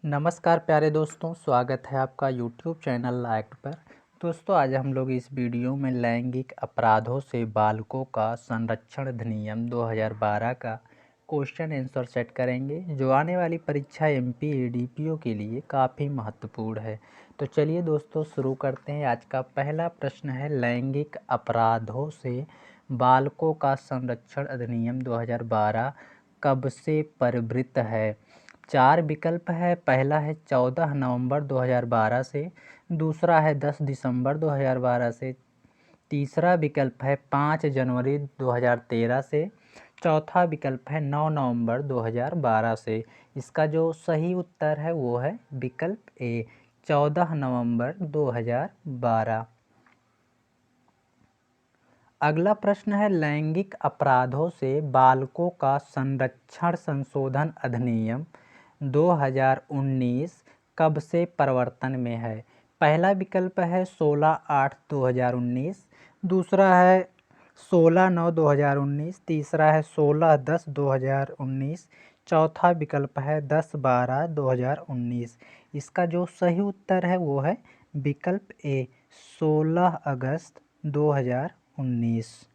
नमस्कार प्यारे दोस्तों, स्वागत है आपका यूट्यूब चैनल लाइक पर। दोस्तों, आज हम लोग इस वीडियो में लैंगिक अपराधों से बालकों का संरक्षण अधिनियम 2012 का क्वेश्चन आंसर सेट करेंगे, जो आने वाली परीक्षा एमपी एडीपीओ के लिए काफ़ी महत्वपूर्ण है। तो चलिए दोस्तों, शुरू करते हैं। आज का पहला प्रश्न है, लैंगिक अपराधों से बालकों का संरक्षण अधिनियम 2012 कब से प्रवृत्त है। 4 विकल्प है। पहला है 14 नवंबर 2012 से, दूसरा है 10 दिसंबर 2012 से, तीसरा विकल्प है 5 जनवरी 2013 से, चौथा विकल्प है 9 नवंबर 2012 से। इसका जो सही उत्तर है वो है विकल्प ए, 14 नवंबर 2012। अगला प्रश्न है, लैंगिक अपराधों से बालकों का संरक्षण संशोधन अधिनियम 2019 कब से प्रवर्तन में है। पहला विकल्प है 16/8/2019, दूसरा है 16/9/2019, तीसरा है 16/10/2019, चौथा विकल्प है 10/12/2019। इसका जो सही उत्तर है वो है विकल्प ए, 16 अगस्त 2019।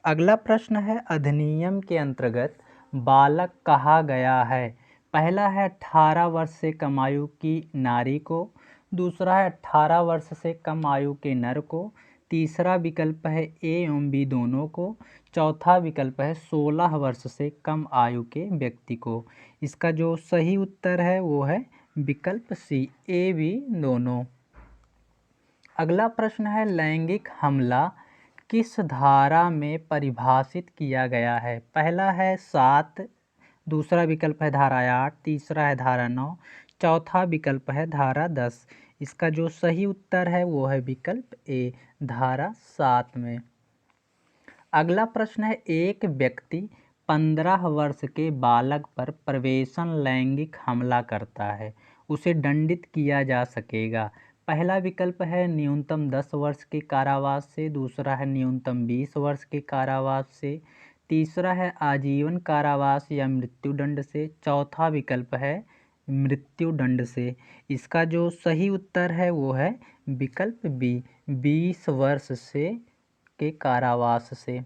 अगला प्रश्न है, अधिनियम के अंतर्गत बालक कहा गया है। पहला है 18 वर्ष से कम आयु की नारी को, दूसरा है 18 वर्ष से कम आयु के नर को, तीसरा विकल्प है ए एवं बी दोनों को, चौथा विकल्प है 16 वर्ष से कम आयु के व्यक्ति को। इसका जो सही उत्तर है वो है विकल्प सी, ए बी दोनों। अगला प्रश्न है, लैंगिक हमला किस धारा में परिभाषित किया गया है। पहला है 7, दूसरा विकल्प है धारा 8, तीसरा है धारा 9, चौथा विकल्प है धारा 10। इसका जो सही उत्तर है वो है विकल्प ए, धारा 7 में। अगला प्रश्न है, एक व्यक्ति 15 वर्ष के बालक पर प्रवेशन लैंगिक हमला करता है, उसे दंडित किया जा सकेगा। पहला विकल्प है न्यूनतम 10 वर्ष के कारावास से, दूसरा है न्यूनतम 20 वर्ष के कारावास से, तीसरा है आजीवन कारावास या मृत्युदंड से, चौथा विकल्प है मृत्युदंड से। इसका जो सही उत्तर है वो है विकल्प बी, 20 वर्ष से के कारावास से।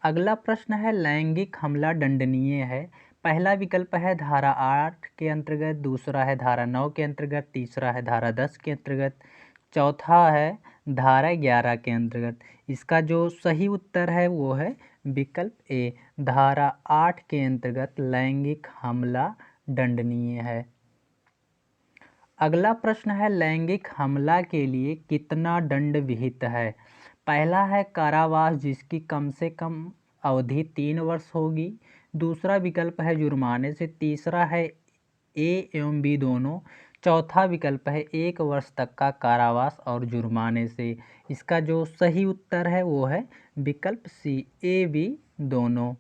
अगला प्रश्न है, लैंगिक हमला दंडनीय है। पहला विकल्प है धारा 8 के अंतर्गत, दूसरा है धारा 9 के अंतर्गत, तीसरा है धारा 10 के अंतर्गत, चौथा है धारा 11 के अंतर्गत। इसका जो सही उत्तर है वो है विकल्प ए, धारा 8 के अंतर्गत लैंगिक हमला दंडनीय है। अगला प्रश्न है, लैंगिक हमला के लिए कितना दंड विहित है। पहला है कारावास जिसकी कम से कम अवधि 3 वर्ष होगी, दूसरा विकल्प है जुर्माने से, तीसरा है ए एवं बी दोनों, चौथा विकल्प है 1 वर्ष तक का कारावास और जुर्माने से। इसका जो सही उत्तर है वो है विकल्प सी, ए बी दोनों।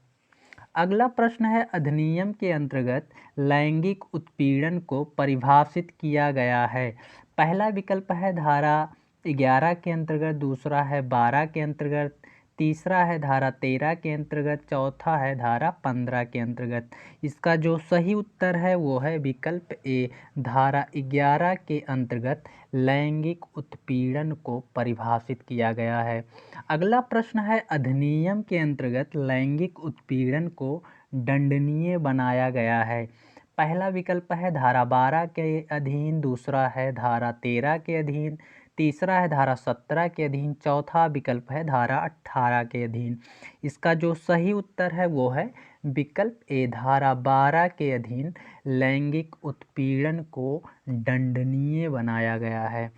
अगला प्रश्न है, अधिनियम के अंतर्गत लैंगिक उत्पीड़न को परिभाषित किया गया है। पहला विकल्प है धारा 11 के अंतर्गत, दूसरा है 12 के अंतर्गत, तीसरा है धारा 13 के अंतर्गत, चौथा है धारा 15 के अंतर्गत। इसका जो सही उत्तर है वो है विकल्प ए, धारा 11 के अंतर्गत लैंगिक उत्पीड़न को परिभाषित किया गया है। अगला प्रश्न है, अधिनियम के अंतर्गत लैंगिक उत्पीड़न को दंडनीय बनाया गया है। पहला विकल्प है धारा 12 के अधीन, दूसरा है धारा 13 के अधीन, तीसरा है धारा 17 के अधीन, चौथा विकल्प है धारा 18 के अधीन। इसका जो सही उत्तर है वो है विकल्प ए, धारा 12 के अधीन लैंगिक उत्पीड़न को दंडनीय बनाया गया है।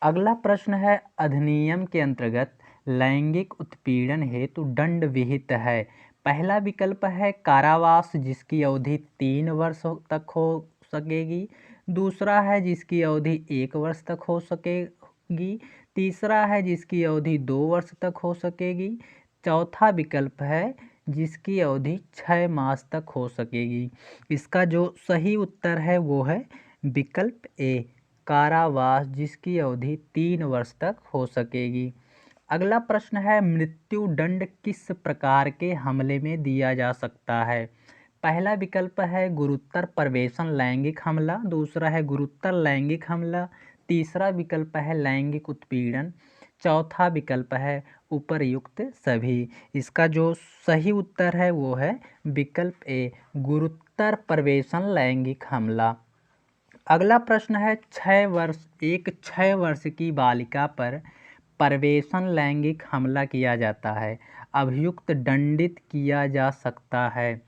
अगला प्रश्न है, अधिनियम के अंतर्गत लैंगिक उत्पीड़न हेतु दंड विहित है। पहला विकल्प है कारावास जिसकी अवधि 3 वर्ष तक हो सकेगी, दूसरा है जिसकी अवधि 1 वर्ष तक हो सकेगी, तीसरा है जिसकी अवधि 2 वर्ष तक हो सकेगी, चौथा विकल्प है जिसकी अवधि 6 मास तक हो सकेगी। इसका जो सही उत्तर है वो है विकल्प ए, कारावास जिसकी अवधि 3 वर्ष तक हो सकेगी। अगला प्रश्न है, मृत्युदंड किस प्रकार के हमले में दिया जा सकता है। पहला विकल्प है गुरुतर प्रवेशन लैंगिक हमला, दूसरा है गुरुतर लैंगिक हमला, तीसरा विकल्प है लैंगिक उत्पीड़न, चौथा विकल्प है उपर्युक्त सभी। इसका जो सही उत्तर है वो है विकल्प ए, गुरुतर प्रवेशन लैंगिक हमला। अगला प्रश्न है 6 वर्ष की बालिका पर प्रवेशन लैंगिक हमला किया जाता है, अभियुक्त दंडित किया जा सकता है।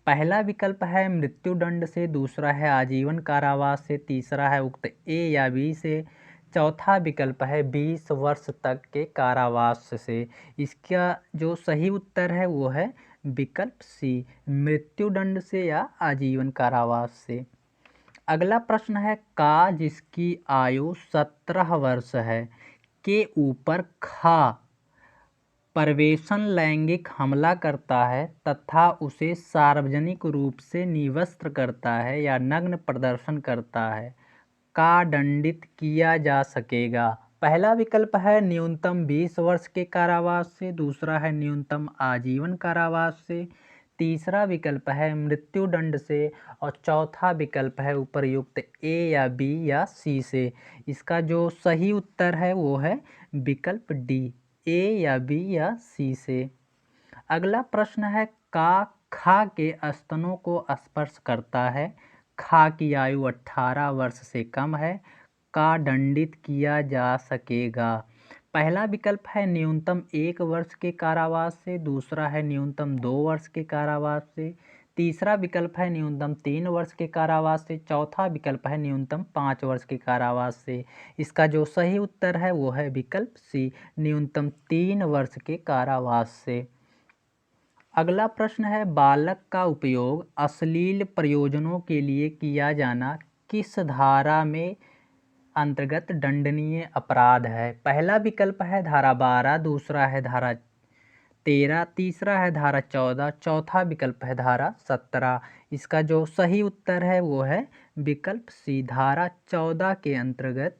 पहला विकल्प है मृत्युदंड से, दूसरा है आजीवन कारावास से, तीसरा है उक्त ए या बी से, चौथा विकल्प है 20 वर्ष तक के कारावास से। इसका जो सही उत्तर है वो है विकल्प सी, मृत्युदंड से या आजीवन कारावास से। अगला प्रश्न है का जिसकी आयु 17 वर्ष है के ऊपर खा प्रवेशन लैंगिक हमला करता है तथा उसे सार्वजनिक रूप से निवस्त्र करता है या नग्न प्रदर्शन करता है, का दंडित किया जा सकेगा। पहला विकल्प है न्यूनतम 20 वर्ष के कारावास से, दूसरा है न्यूनतम आजीवन कारावास से, तीसरा विकल्प है मृत्युदंड से और चौथा विकल्प है उपर्युक्त ए या बी या सी से। इसका जो सही उत्तर है वो है विकल्प डी, ए या बी या सी से। अगला प्रश्न है का खा के स्तनों को स्पर्श करता है, खा की आयु 18 वर्ष से कम है, का दंडित किया जा सकेगा। पहला विकल्प है न्यूनतम 1 वर्ष के कारावास से, दूसरा है न्यूनतम 2 वर्ष के कारावास से, तीसरा विकल्प है न्यूनतम 3 वर्ष के कारावास से, चौथा विकल्प है न्यूनतम 5 वर्ष के कारावास से। इसका जो सही उत्तर है वो है विकल्प सी, न्यूनतम 3 वर्ष के कारावास से। अगला प्रश्न है बालक का उपयोग अश्लील प्रयोजनों के लिए किया जाना किस धारा में अंतर्गत दंडनीय अपराध है। पहला विकल्प है धारा 12, दूसरा है धारा 13, तीसरा है धारा 14, चौथा विकल्प है धारा 17। इसका जो सही उत्तर है वो है विकल्प सी, धारा 14 के अंतर्गत।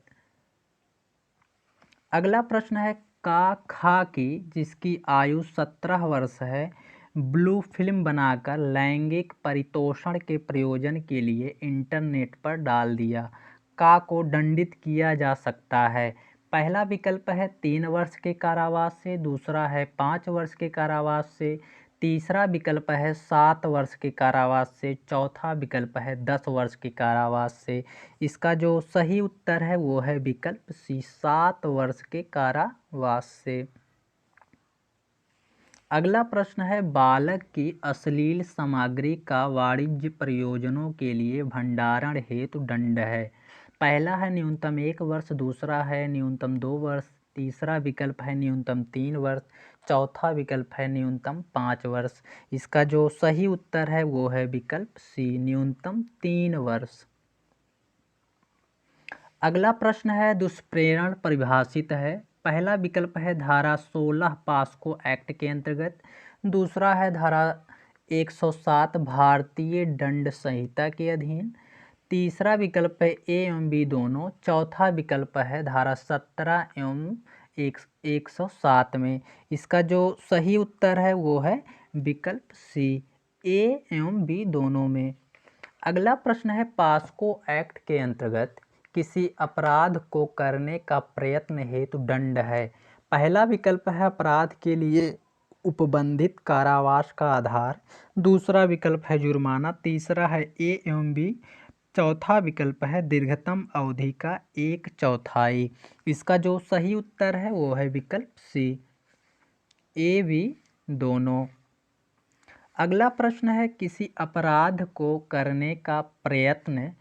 अगला प्रश्न है का खा की जिसकी आयु 17 वर्ष है ब्लू फिल्म बनाकर लैंगिक परितोषण के प्रयोजन के लिए इंटरनेट पर डाल दिया, का को दंडित किया जा सकता है। पहला विकल्प है 3 वर्ष के कारावास से, दूसरा है 5 वर्ष के कारावास से, तीसरा विकल्प है 7 वर्ष के कारावास से, चौथा विकल्प है 10 वर्ष के कारावास से। इसका जो सही उत्तर है वो है विकल्प सी, 7 वर्ष के कारावास से। अगला प्रश्न है बालक की अश्लील सामग्री का वाणिज्य प्रयोजनों के लिए भंडारण हेतु दंड है। पहला है न्यूनतम 1 वर्ष, दूसरा है न्यूनतम 2 वर्ष, तीसरा विकल्प है न्यूनतम 3 वर्ष, चौथा विकल्प है न्यूनतम 5 वर्ष। इसका जो सही उत्तर है वो है विकल्प सी, न्यूनतम 3 वर्ष। अगला प्रश्न है दुष्प्रेरण परिभाषित है। पहला विकल्प है धारा 16 पास्को एक्ट के अंतर्गत, दूसरा है धारा 107 भारतीय दंड संहिता के अधीन, तीसरा विकल्प है ए एवं बी दोनों, चौथा विकल्प है धारा 17 एवं 107 में। इसका जो सही उत्तर है वो है विकल्प सी, ए एवं बी दोनों में। अगला प्रश्न है पास्को एक्ट के अंतर्गत किसी अपराध को करने का प्रयत्न हेतु दंड है। पहला विकल्प है अपराध के लिए उपबंधित कारावास का आधार, दूसरा विकल्प है जुर्माना, तीसरा है ए एवं बी, चौथा विकल्प है दीर्घतम अवधि का 1/4। इसका जो सही उत्तर है वो है विकल्प सी, ए बी दोनों। अगला प्रश्न है किसी अपराध को करने का प्रयत्न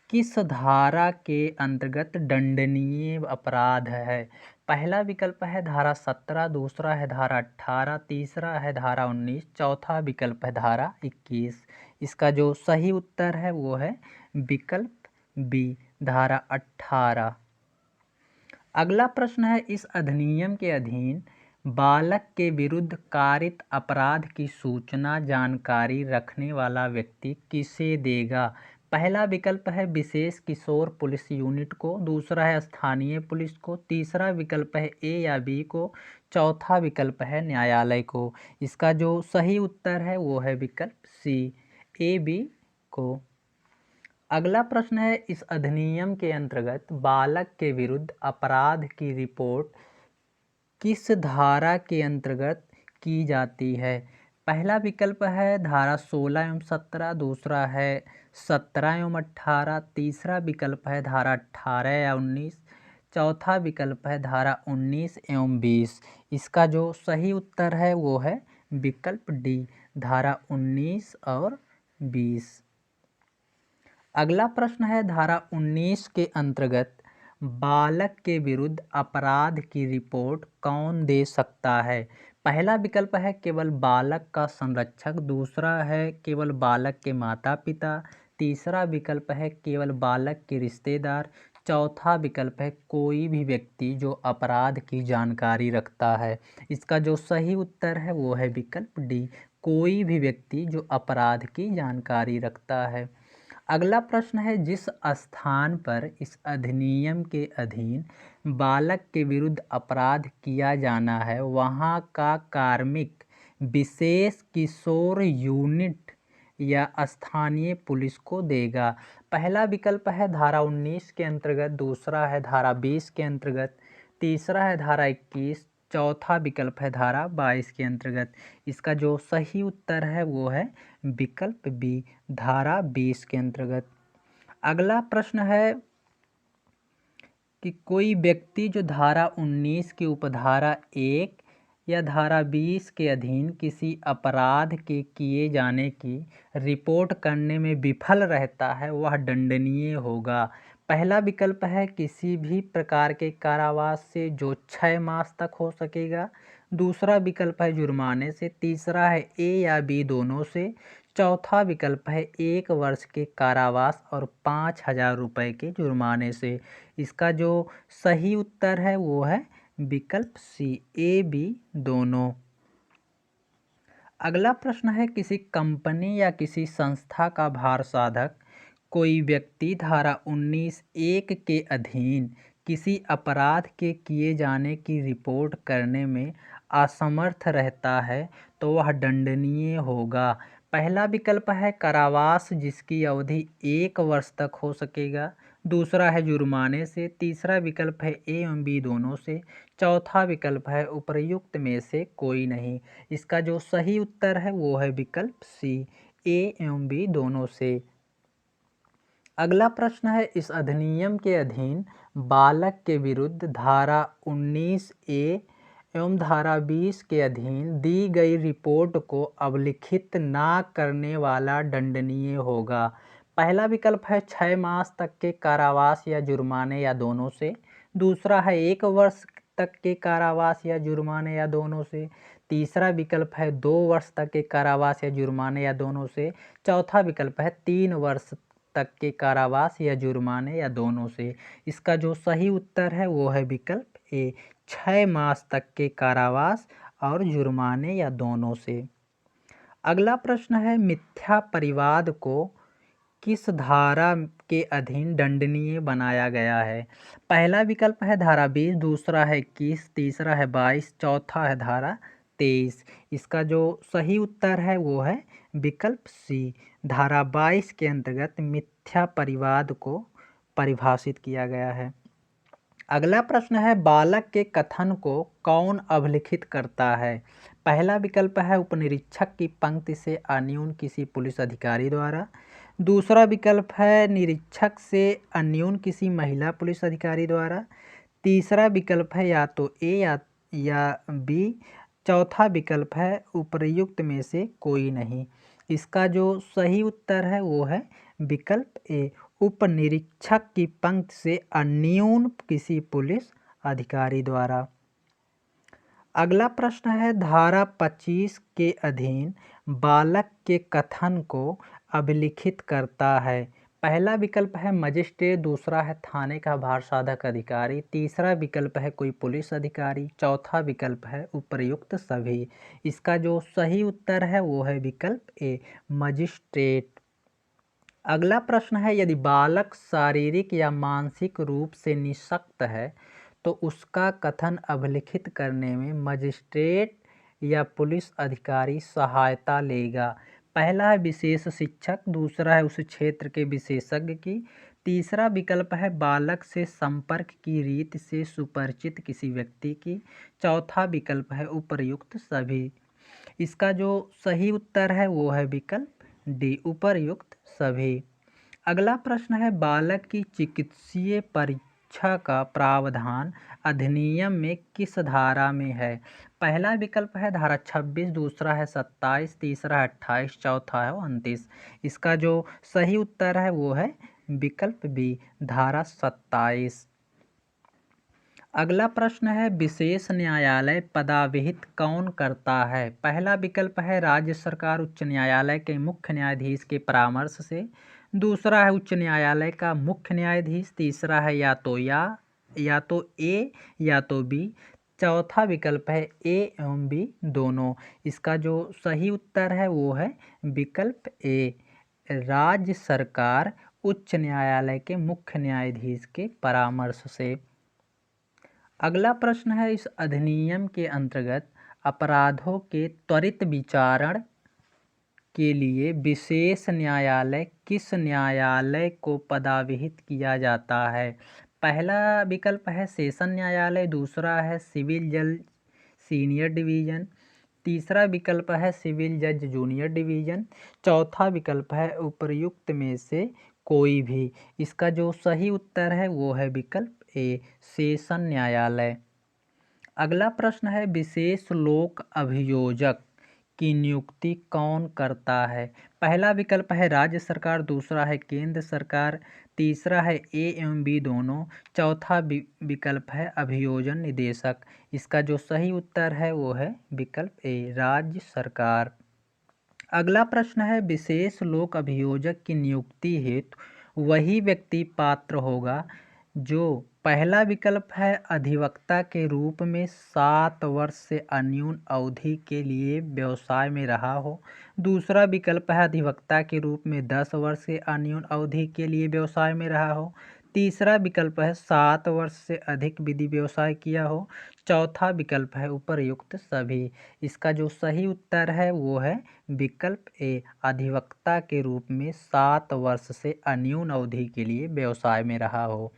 किस धारा के अंतर्गत दंडनीय अपराध है। पहला विकल्प है धारा 17, दूसरा है धारा 18, तीसरा है धारा 19, चौथा विकल्प है धारा 21। इसका जो सही उत्तर है वो है विकल्प बी, धारा 18। अगला प्रश्न है इस अधिनियम के अधीन बालक के विरुद्ध कारित अपराध की सूचना जानकारी रखने वाला व्यक्ति किसे देगा। पहला विकल्प है विशेष किशोर पुलिस यूनिट को, दूसरा है स्थानीय पुलिस को, तीसरा विकल्प है ए या बी को, चौथा विकल्प है न्यायालय को। इसका जो सही उत्तर है वो है विकल्प सी, ए बी को। अगला प्रश्न है, इस अधिनियम के अंतर्गत बालक के विरुद्ध अपराध की रिपोर्ट किस धारा के अंतर्गत की जाती है? पहला विकल्प है धारा 16 एवं 17, दूसरा है 17 एवं 18, तीसरा विकल्प है धारा 18 या 19, चौथा विकल्प है धारा 19 एवं 20। इसका जो सही उत्तर है वो है विकल्प डी, धारा 19 और 20। अगला प्रश्न है, धारा 19 के अंतर्गत बालक के विरुद्ध अपराध की रिपोर्ट कौन दे सकता है? पहला विकल्प है केवल बालक का संरक्षक, दूसरा है केवल बालक के माता पिता, तीसरा विकल्प है केवल बालक के रिश्तेदार, चौथा विकल्प है कोई भी व्यक्ति जो अपराध की जानकारी रखता है। इसका जो सही उत्तर है वो है विकल्प डी, कोई भी व्यक्ति जो अपराध की जानकारी रखता है। अगला प्रश्न है, जिस स्थान पर इस अधिनियम के अधीन बालक के विरुद्ध अपराध किया जाना है वहाँ का कार्मिक विशेष किशोर यूनिट या स्थानीय पुलिस को देगा। पहला विकल्प है धारा 19 के अंतर्गत, दूसरा है धारा 20 के अंतर्गत, तीसरा है धारा 21, चौथा विकल्प है धारा 22 के अंतर्गत। इसका जो सही उत्तर है वो है विकल्प बी, धारा 20 के अंतर्गत। अगला प्रश्न है कि कोई व्यक्ति जो धारा 19 की उपधारा 1 या धारा 20 के अधीन किसी अपराध के किए जाने की रिपोर्ट करने में विफल रहता है वह दंडनीय होगा। पहला विकल्प है किसी भी प्रकार के कारावास से जो 6 मास तक हो सकेगा, दूसरा विकल्प है जुर्माने से, तीसरा है ए या बी दोनों से, चौथा विकल्प है 1 वर्ष के कारावास और 5,000 रुपये के जुर्माने से। इसका जो सही उत्तर है वो है विकल्प सी, ए बी दोनों। अगला प्रश्न है, किसी कंपनी या किसी संस्था का भार साधक कोई व्यक्ति धारा 19(1) के अधीन किसी अपराध के किए जाने की रिपोर्ट करने में असमर्थ रहता है तो वह दंडनीय होगा। पहला विकल्प है कारावास जिसकी अवधि 1 वर्ष तक हो सकेगा, दूसरा है जुर्माने से, तीसरा विकल्प है ए एवं बी दोनों से, चौथा विकल्प है उपर्युक्त में से कोई नहीं। इसका जो सही उत्तर है वो है विकल्प सी, ए एवं बी दोनों से। अगला प्रश्न है, इस अधिनियम के अधीन बालक के विरुद्ध धारा 19(a) एवं धारा 20 के अधीन दी गई रिपोर्ट को अभिलिखित ना करने वाला दंडनीय होगा। पहला विकल्प है 6 मास तक के कारावास या जुर्माने या दोनों से, दूसरा है 1 वर्ष तक के कारावास या जुर्माने या दोनों से, तीसरा विकल्प है 2 वर्ष तक के कारावास या जुर्माने या दोनों से, चौथा विकल्प है 3 वर्ष तक के कारावास या जुर्माने या दोनों से। इसका जो सही उत्तर है वो है विकल्प ए, 6 मास तक के कारावास और जुर्माने या दोनों से। अगला प्रश्न है, मिथ्या परिवाद को किस धारा के अधीन दंडनीय बनाया गया है? पहला विकल्प है धारा 20, दूसरा है 21, तीसरा है 22, चौथा है धारा 23। इसका जो सही उत्तर है वो है विकल्प सी, धारा 22 के अंतर्गत मिथ्या परिवाद को परिभाषित किया गया है। अगला प्रश्न है, बालक के कथन को कौन अभिलिखित करता है? पहला विकल्प है उपनिरीक्षक की पंक्ति से अन्यून किसी पुलिस अधिकारी द्वारा, दूसरा विकल्प है निरीक्षक से अन्यून किसी महिला पुलिस अधिकारी द्वारा, तीसरा विकल्प है या तो ए या बी, चौथा विकल्प है उपर्युक्त में से कोई नहीं। इसका जो सही उत्तर है वो है विकल्प ए, उपनिरीक्षक की पंक्ति से अन्यून किसी पुलिस अधिकारी द्वारा। अगला प्रश्न है, धारा 25 के अधीन बालक के कथन को अभिलिखित करता है। पहला विकल्प है मजिस्ट्रेट, दूसरा है थाने का भार साधक अधिकारी, तीसरा विकल्प है कोई पुलिस अधिकारी, चौथा विकल्प है उपर्युक्त सभी। इसका जो सही उत्तर है वो है विकल्प ए, मजिस्ट्रेट। अगला प्रश्न है, यदि बालक शारीरिक या मानसिक रूप से निःशक्त है तो उसका कथन अभिलिखित करने में मजिस्ट्रेट या पुलिस अधिकारी सहायता लेगा। पहला है विशेष शिक्षक, दूसरा है उस क्षेत्र के विशेषज्ञ की, तीसरा विकल्प है बालक से संपर्क की रीत से सुपरिचित किसी व्यक्ति की, चौथा विकल्प है उपर्युक्त सभी। इसका जो सही उत्तर है वो है विकल्प डी, उपर्युक्त सभी। अगला प्रश्न है बालक की चिकित्सीय परीक्षा का प्रावधान अधिनियम में किस धारा में है? पहला विकल्प है धारा 26, दूसरा है 27, तीसरा है 28, चौथा है 29। इसका जो सही उत्तर है वो है विकल्प बी, धारा 27। अगला प्रश्न है विशेष न्यायालय पदाविहित कौन करता है? पहला विकल्प है राज्य सरकार उच्च न्यायालय के मुख्य न्यायाधीश के परामर्श से, दूसरा है उच्च न्यायालय का मुख्य न्यायाधीश, तीसरा है या तो ए या तो बी, चौथा विकल्प है ए एवं बी दोनों। इसका जो सही उत्तर है वो है विकल्प ए, राज्य सरकार उच्च न्यायालय के मुख्य न्यायाधीश के परामर्श से। अगला प्रश्न है इस अधिनियम के अंतर्गत अपराधों के त्वरित विचारण के लिए विशेष न्यायालय किस न्यायालय को पदाविहित किया जाता है? पहला विकल्प है सेशन न्यायालय, दूसरा है सिविल जज सीनियर डिवीजन, तीसरा विकल्प है सिविल जज जूनियर डिवीजन, चौथा विकल्प है उपर्युक्त में से कोई भी। इसका जो सही उत्तर है वो है विकल्प ए, सेशन न्यायालय। अगला प्रश्न है विशेष लोक अभियोजक की नियुक्ति कौन करता है? पहला विकल्प है राज्य सरकार, दूसरा है केंद्र सरकार, तीसरा है ए एवं बी दोनों, चौथा विकल्प है अभियोजन निदेशक। इसका जो सही उत्तर है वो है विकल्प ए, राज्य सरकार। अगला प्रश्न है विशेष लोक अभियोजक की नियुक्ति हेतु वही व्यक्ति पात्र होगा जो पहला विकल्प है अधिवक्ता के रूप में 7 वर्ष से अन्यून अवधि के लिए व्यवसाय में रहा हो, दूसरा विकल्प है अधिवक्ता के रूप में 10 वर्ष से अन्यून अवधि के लिए व्यवसाय में रहा हो, तीसरा विकल्प है 7 वर्ष से अधिक विधि व्यवसाय किया हो, चौथा विकल्प है उपर्युक्त सभी। इसका जो सही उत्तर है वो है विकल्प ए, अधिवक्ता के रूप में 7 वर्ष से अन्यून अवधि के लिए व्यवसाय में रहा हो।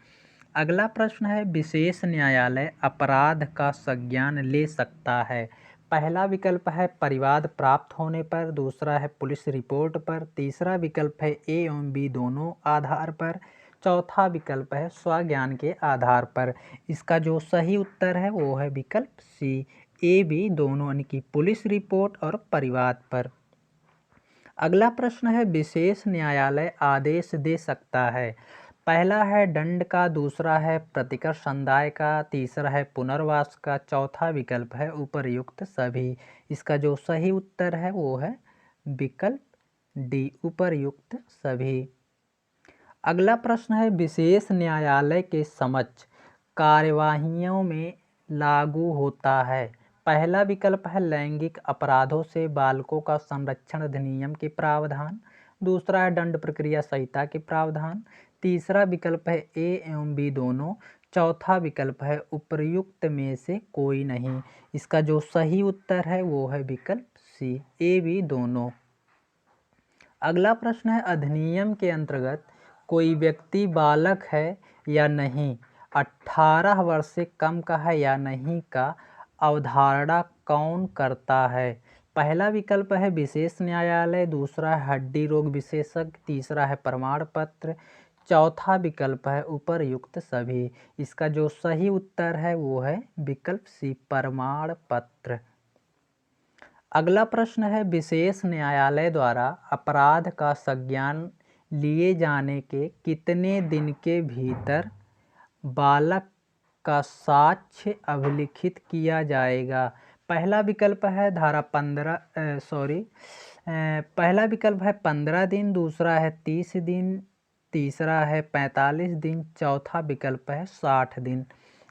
अगला प्रश्न है विशेष न्यायालय अपराध का संज्ञान ले सकता है? पहला विकल्प है परिवाद प्राप्त होने पर, दूसरा है पुलिस रिपोर्ट पर, तीसरा विकल्प है ए एवं बी दोनों आधार पर, चौथा विकल्प है स्वज्ञान के आधार पर। इसका जो सही उत्तर है वो है विकल्प सी, ए बी दोनों, यानी कि पुलिस रिपोर्ट और परिवाद पर। अगला प्रश्न है विशेष न्यायालय आदेश दे सकता है? पहला है दंड का, दूसरा है प्रतिकर संदाय का, तीसरा है पुनर्वास का, चौथा विकल्प है उपर्युक्त सभी। इसका जो सही उत्तर है वो है विकल्प डी, उपर्युक्त सभी। अगला प्रश्न है विशेष न्यायालय के समक्ष कार्यवाहियों में लागू होता है? पहला विकल्प है लैंगिक अपराधों से बालकों का संरक्षण अधिनियम के प्रावधान, दूसरा है दंड प्रक्रिया संहिता के प्रावधान, तीसरा विकल्प है ए एवं बी दोनों, चौथा विकल्प है उपर्युक्त में से कोई नहीं। इसका जो सही उत्तर है वो है विकल्प सी, ए बी दोनों। अगला प्रश्न है अधिनियम के अंतर्गत कोई व्यक्ति बालक है या नहीं, 18 वर्ष से कम का है या नहीं का अवधारणा कौन करता है? पहला विकल्प है विशेष न्यायालय, दूसरा है हड्डी रोग विशेषज्ञ, तीसरा है प्रमाण पत्र, चौथा विकल्प है उपर्युक्त सभी। इसका जो सही उत्तर है वो है विकल्प सी, प्रमाण पत्र। अगला प्रश्न है विशेष न्यायालय द्वारा अपराध का संज्ञान लिए जाने के कितने दिन के भीतर बालक का साक्ष्य अभिलिखित किया जाएगा? पहला विकल्प है पहला विकल्प है 15 दिन, दूसरा है 30 दिन, तीसरा है 45 दिन, चौथा विकल्प है 60 दिन।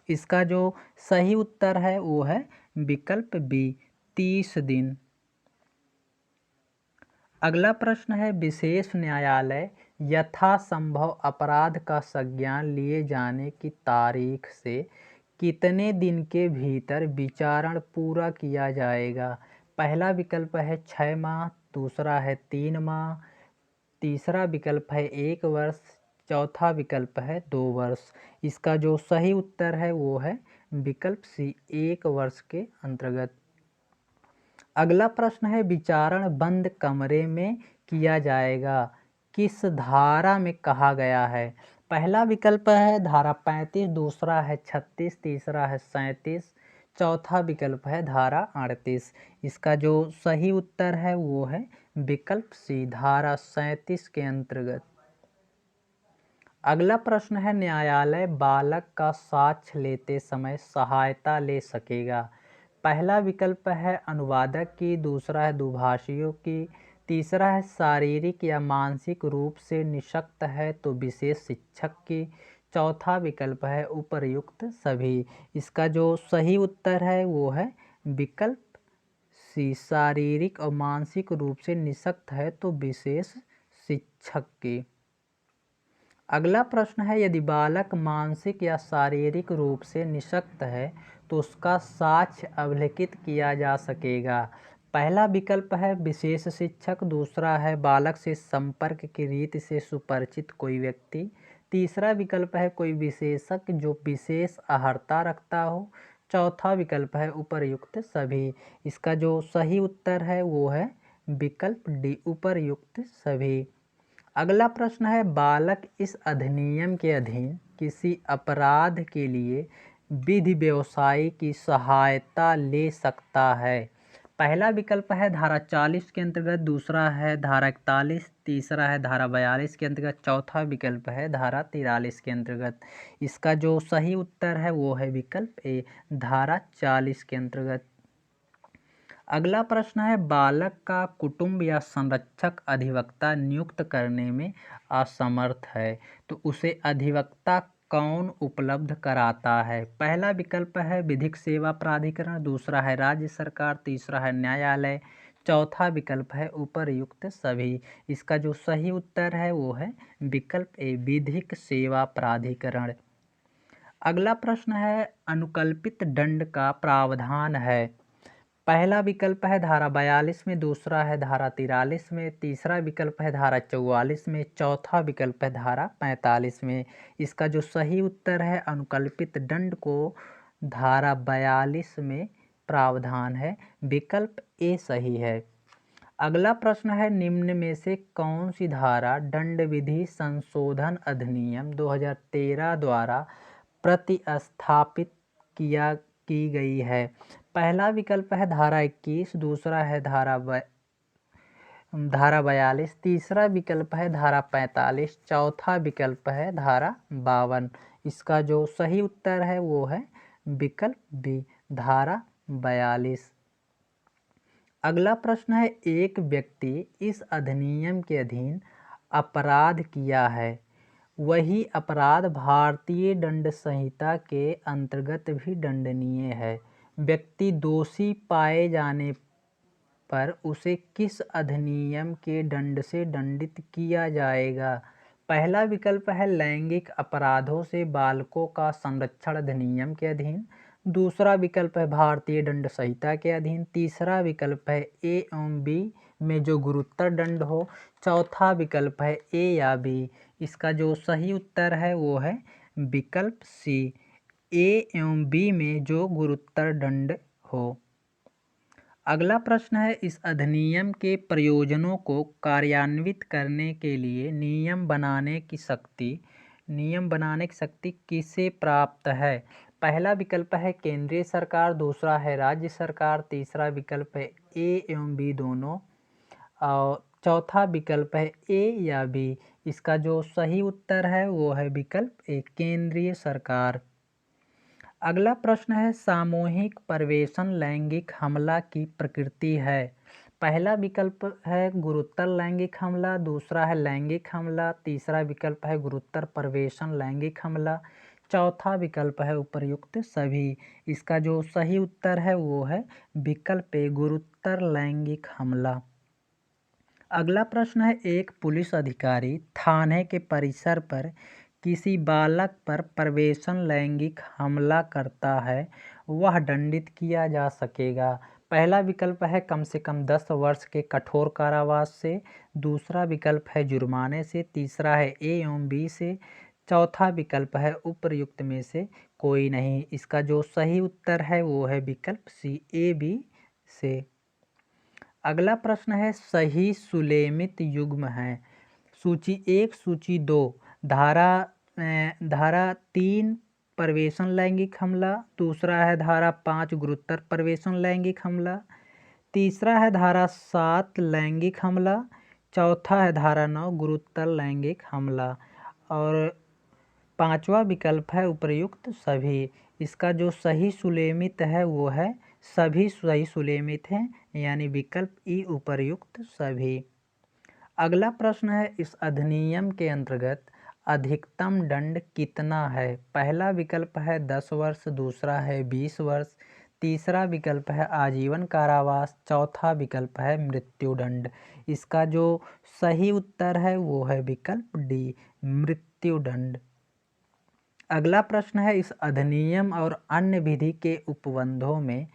इसका जो सही उत्तर है वो है विकल्प बी, 30 दिन। अगला प्रश्न है विशेष न्यायालय यथासंभव अपराध का संज्ञान लिए जाने की तारीख से कितने दिन के भीतर विचारण पूरा किया जाएगा? पहला विकल्प है 6 माह, दूसरा है 3 माह, तीसरा विकल्प है 1 वर्ष, चौथा विकल्प है 2 वर्ष। इसका जो सही उत्तर है वो है विकल्प सी, 1 वर्ष के अंतर्गत। अगला प्रश्न है विचारण बंद कमरे में किया जाएगा, किस धारा में कहा गया है? पहला विकल्प है धारा 35, दूसरा है 36, तीसरा है 37, चौथा विकल्प है धारा 38। इसका जो सही उत्तर है वो है विकल्प सी, धारा 37 के अंतर्गत। अगला प्रश्न है न्यायालय बालक का साक्ष्य लेते समय सहायता ले सकेगा। पहला विकल्प है अनुवादक की, दूसरा है दुभाषियों की, तीसरा है शारीरिक या मानसिक रूप से निःशक्त है तो विशेष शिक्षक की, चौथा विकल्प है उपर्युक्त सभी। इसका जो सही उत्तर है वो है विकल्प सी, शारीरिक और मानसिक रूप से निःशक्त है तो विशेष शिक्षक की। अगला प्रश्न है यदि बालक मानसिक या शारीरिक रूप से निःशक्त है तो उसका साक्ष्य अभिलिखित किया जा सकेगा। पहला विकल्प है विशेष शिक्षक, दूसरा है बालक से संपर्क की रीति से सुपरिचित कोई व्यक्ति, तीसरा विकल्प है कोई विशेषज्ञ जो विशेष अर्हता रखता हो, चौथा विकल्प है उपर्युक्त सभी। इसका जो सही उत्तर है वो है विकल्प डी, उपर्युक्त सभी। अगला प्रश्न है बालक इस अधिनियम के अधीन किसी अपराध के लिए विधि व्यवसायी की सहायता ले सकता है। पहला विकल्प है धारा 40 के अंतर्गत, दूसरा है धारा 41, तीसरा है धारा 42 के अंतर्गत, चौथा विकल्प है धारा 43 के अंतर्गत। इसका जो सही उत्तर है वो है विकल्प ए, धारा 40 के अंतर्गत। अगला प्रश्न है बालक का कुटुंब या संरक्षक अधिवक्ता नियुक्त करने में असमर्थ है तो उसे अधिवक्ता कौन उपलब्ध कराता है? पहला विकल्प है विधिक सेवा प्राधिकरण, दूसरा है राज्य सरकार, तीसरा है न्यायालय, चौथा विकल्प है उपर्युक्त सभी। इसका जो सही उत्तर है वो है विकल्प ए, विधिक सेवा प्राधिकरण। अगला प्रश्न है अनुकल्पित दंड का प्रावधान है। पहला विकल्प है धारा 42 में, दूसरा है धारा 43 में, तीसरा विकल्प है धारा 44 में, चौथा विकल्प है धारा 45 में। इसका जो सही उत्तर है अनुकल्पित दंड को धारा 42 में प्रावधान है, विकल्प ए सही है। अगला प्रश्न है निम्न में से कौन सी धारा दंड विधि संशोधन अधिनियम 2013 द्वारा प्रतिस्थापित की गई है? पहला विकल्प है धारा 21, दूसरा है धारा 42, तीसरा विकल्प है धारा 45, चौथा विकल्प है धारा 52। इसका जो सही उत्तर है वो है विकल्प बी, धारा 42। अगला प्रश्न है एक व्यक्ति इस अधिनियम के अधीन अपराध किया है, वही अपराध भारतीय दंड संहिता के अंतर्गत भी दंडनीय है। व्यक्ति दोषी पाए जाने पर उसे किस अधिनियम के दंड से दंडित किया जाएगा? पहला विकल्प है लैंगिक अपराधों से बालकों का संरक्षण अधिनियम के अधीन, दूसरा विकल्प है भारतीय दंड संहिता के अधीन, तीसरा विकल्प है ए एवं बी में जो गुरुतर दंड हो, चौथा विकल्प है ए या बी। इसका जो सही उत्तर है वो है विकल्प सी, ए एवं बी में जो गुरुतर दंड हो। अगला प्रश्न है इस अधिनियम के प्रयोजनों को कार्यान्वित करने के लिए नियम बनाने की शक्ति किसे प्राप्त है? पहला विकल्प है केंद्रीय सरकार, दूसरा है राज्य सरकार, तीसरा विकल्प है ए एवं बी दोनों, और चौथा विकल्प है ए या बी। इसका जो सही उत्तर है वो है विकल्प ए, केंद्रीय सरकार। अगला प्रश्न है सामूहिक प्रवेशन लैंगिक हमला की प्रकृति है। पहला विकल्प है गुरुतर लैंगिक हमला, दूसरा है लैंगिक हमला, तीसरा विकल्प है गुरुतर प्रवेशन लैंगिक हमला, चौथा विकल्प है उपर्युक्त सभी। इसका जो सही उत्तर है वो है विकल्प ए, गुरुतर लैंगिक हमला। अगला प्रश्न है एक पुलिस अधिकारी थाने के परिसर पर किसी बालक पर प्रवेशन लैंगिक हमला करता है, वह दंडित किया जा सकेगा। पहला विकल्प है कम से कम 10 वर्ष के कठोर कारावास से, दूसरा विकल्प है जुर्माने से, तीसरा है ए एवं बी से, चौथा विकल्प है उपर्युक्त में से कोई नहीं। इसका जो सही उत्तर है वो है विकल्प सी, ए बी से। अगला प्रश्न है सही सुलेमित युग्म है। सूची 1, सूची 2, धारा 3 प्रवेशन लैंगिक हमला, दूसरा है धारा 5 गुरुतर प्रवेशन लैंगिक हमला, तीसरा है धारा 7 लैंगिक हमला, चौथा है धारा 9 गुरुतर लैंगिक हमला और पांचवा विकल्प है उपर्युक्त सभी। इसका जो सही सुलेमित है वो है सभी सही सुलेमित हैं, यानी विकल्प ई उपर्युक्त सभी। अगला प्रश्न है इस अधिनियम के अंतर्गत अधिकतम दंड कितना है। पहला विकल्प है 10 वर्ष, दूसरा है 20 वर्ष, तीसरा विकल्प है आजीवन कारावास, चौथा विकल्प है मृत्युदंड। इसका जो सही उत्तर है वो है विकल्प डी, मृत्युदंड। अगला प्रश्न है इस अधिनियम और अन्य विधि के उपबंधों में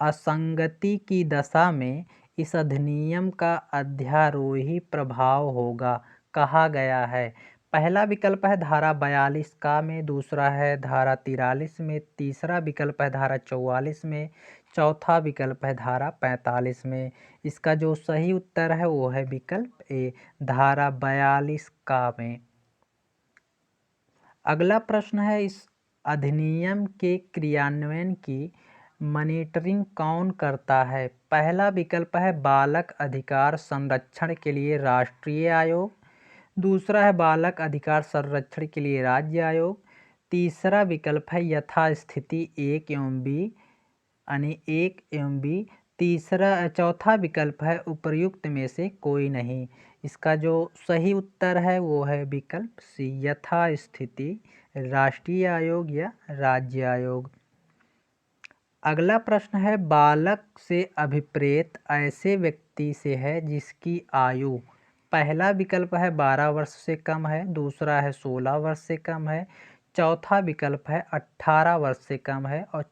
असंगति की दशा में इस अधिनियम का अध्यारोही प्रभाव होगा कहा गया है। पहला विकल्प है धारा 42 का में, दूसरा है धारा 43 में, तीसरा विकल्प है धारा 44 में, चौथा विकल्प है धारा 45 में। इसका जो सही उत्तर है वो है विकल्प ए, धारा 42 का में। अगला प्रश्न है इस अधिनियम के क्रियान्वयन की मॉनिटरिंग कौन करता है। पहला विकल्प है बालक अधिकार संरक्षण के लिए राष्ट्रीय आयोग, दूसरा है बालक अधिकार संरक्षण के लिए राज्य आयोग, तीसरा विकल्प है यथास्थिति 1 एवं बी यानी 1 एवं बी, चौथा विकल्प है उपर्युक्त में से कोई नहीं। इसका जो सही उत्तर है वो है विकल्प सी, यथास्थिति राष्ट्रीय आयोग या राज्य आयोग। अगला प्रश्न है बालक से अभिप्रेत ऐसे व्यक्ति से है जिसकी आयु, पहला विकल्प है 12 वर्ष से कम है, दूसरा है 16 वर्ष से कम है, चौथा विकल्प है 18 वर्ष से कम है और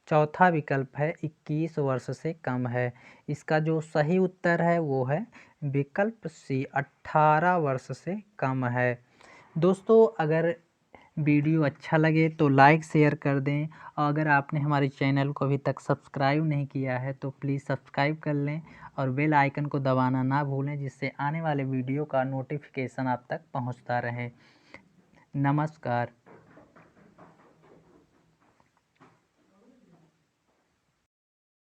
चौथा विकल्प है 21 वर्ष से कम है। इसका जो सही उत्तर है वो है विकल्प सी, 18 वर्ष से कम है। दोस्तों अगर वीडियो अच्छा लगे तो लाइक शेयर कर दें और अगर आपने हमारे चैनल को अभी तक सब्सक्राइब नहीं किया है तो प्लीज़ सब्सक्राइब कर लें और बेल आइकन को दबाना ना भूलें, जिससे आने वाले वीडियो का नोटिफिकेशन आप तक पहुंचता रहे। नमस्कार।